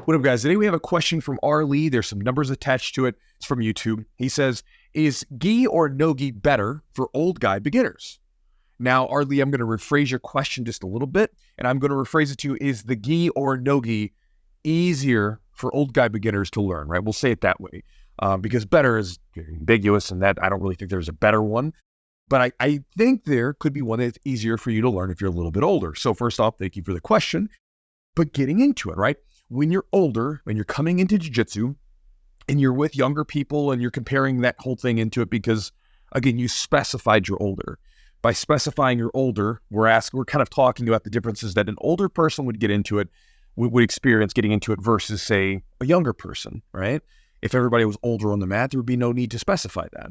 What up, guys? Today we have a question from R. Lee. There's some numbers attached to it. It's from YouTube. He says, is gi or no-gi better for old guy beginners? Now, R. Lee, I'm going to rephrase your question just a little bit, and I'm going to rephrase it to, is the gi or no-gi easier for old guy beginners to learn, right? We'll say it that way, because better is ambiguous, and that I don't really think there's a better one. But I think there could be one that's easier for you to learn if you're a little bit older. So first off, thank you for the question. But getting into it, right? When you're older, when you're coming into jiu-jitsu and you're with younger people and you're comparing that whole thing into it because, again, you specified you're older. By specifying you're older, we're kind of talking about the differences that an older person would get into it, would experience getting into it versus, say, a younger person, right? If everybody was older on the mat, there would be no need to specify that.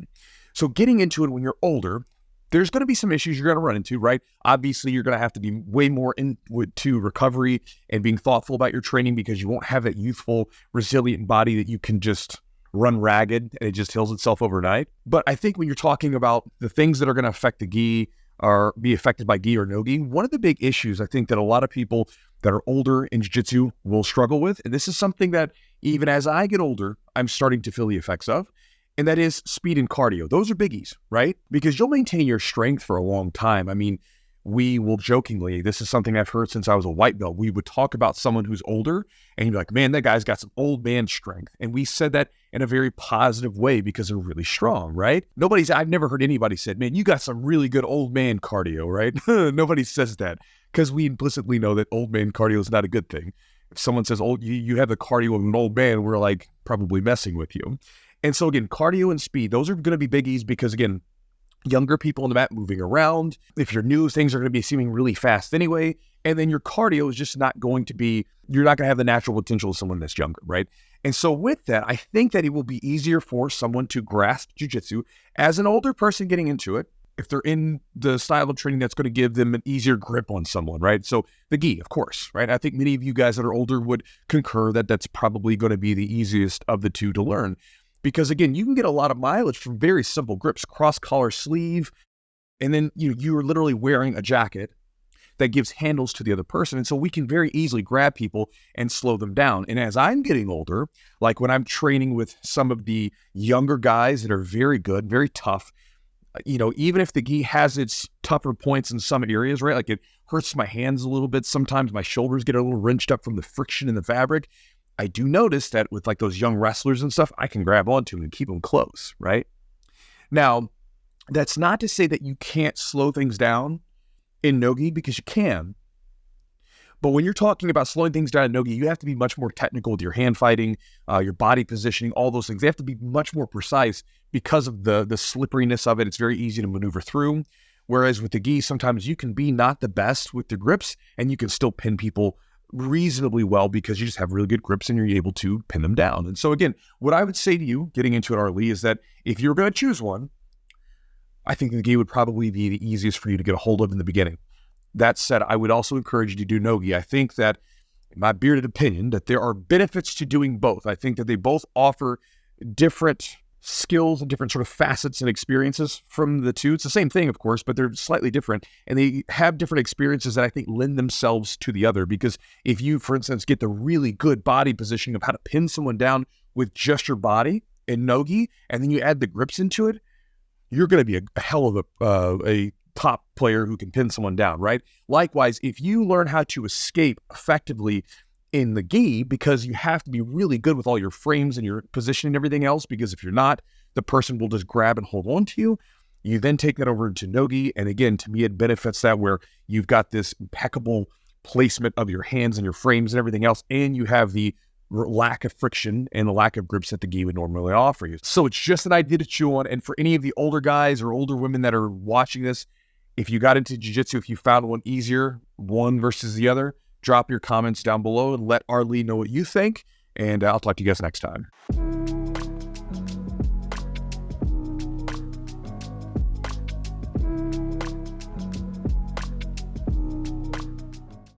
So getting into it when you're older, there's going to be some issues you're going to run into, right? Obviously, you're going to have to be way more into recovery and being thoughtful about your training because you won't have that youthful, resilient body that you can just run ragged and it just heals itself overnight. But I think when you're talking about the things that are going to affect the gi or be affected by gi or no-gi, one of the big issues I think that a lot of people that are older in jiu-jitsu will struggle with, and this is something that even as I get older, I'm starting to feel the effects of, and that is speed and cardio. Those are biggies, right? Because you'll maintain your strength for a long time. I mean, we will jokingly, this is something I've heard since I was a white belt, we would talk about someone who's older and you'd be like, man, that guy's got some old man strength. And we said that in a very positive way because they're really strong, right? I've never heard anybody said, man, you got some really good old man cardio, right? Nobody says that because we implicitly know that old man cardio is not a good thing. If someone says, oh, you have the cardio of an old man, we're like probably messing with you. And so again, cardio and speed, those are going to be biggies because again, younger people on the mat moving around. If you're new, things are going to be seeming really fast anyway. And then your cardio is just not going to be, you're not going to have the natural potential of someone that's younger, right? And so with that, I think that it will be easier for someone to grasp jiu-jitsu as an older person getting into it, if they're in the style of training that's going to give them an easier grip on someone, right? So the gi, of course, right? I think many of you guys that are older would concur that that's probably going to be the easiest of the two to learn. Because again, you can get a lot of mileage from very simple grips, cross collar sleeve, and then you're literally wearing a jacket that gives handles to the other person. And so we can very easily grab people and slow them down. And as I'm getting older, like when I'm training with some of the younger guys that are very good, very tough, even if the gi has its tougher points in some areas, right? Like it hurts my hands a little bit. Sometimes my shoulders get a little wrenched up from the friction in the fabric. I do notice that with like those young wrestlers and stuff, I can grab onto them and keep them close, right? Now, that's not to say that you can't slow things down in no-gi because you can. But when you're talking about slowing things down in no-gi, you have to be much more technical with your hand fighting, your body positioning, all those things. They have to be much more precise because of the slipperiness of it. It's very easy to maneuver through. Whereas with the gi, sometimes you can be not the best with the grips and you can still pin people reasonably well because you just have really good grips and you're able to pin them down. And so again, what I would say to you getting into it, Arlie, is that if you're going to choose one, I think the gi would probably be the easiest for you to get a hold of in the beginning. That said, I would also encourage you to do no-gi. I think that, in my bearded opinion, that there are benefits to doing both. I think that they both offer different skills and different sort of facets and experiences from the two. It's the same thing, of course, but they're slightly different. And they have different experiences that I think lend themselves to the other. Because if you, for instance, get the really good body positioning of how to pin someone down with just your body in no-gi, and then you add the grips into it, you're going to be a hell of a top player who can pin someone down, right? Likewise, if you learn how to escape effectively in the gi, because you have to be really good with all your frames and your positioning and everything else, because if you're not, the person will just grab and hold on to you. You then take that over into no-gi, and again, to me, it benefits that where you've got this impeccable placement of your hands and your frames and everything else, and you have the lack of friction and the lack of grips that the gi would normally offer you. So it's just an idea to chew on, and for any of the older guys or older women that are watching this, if you got into jiu-jitsu, if you found one easier, one versus the other, drop your comments down below and let Arlie know what you think, and I'll talk to you guys next time.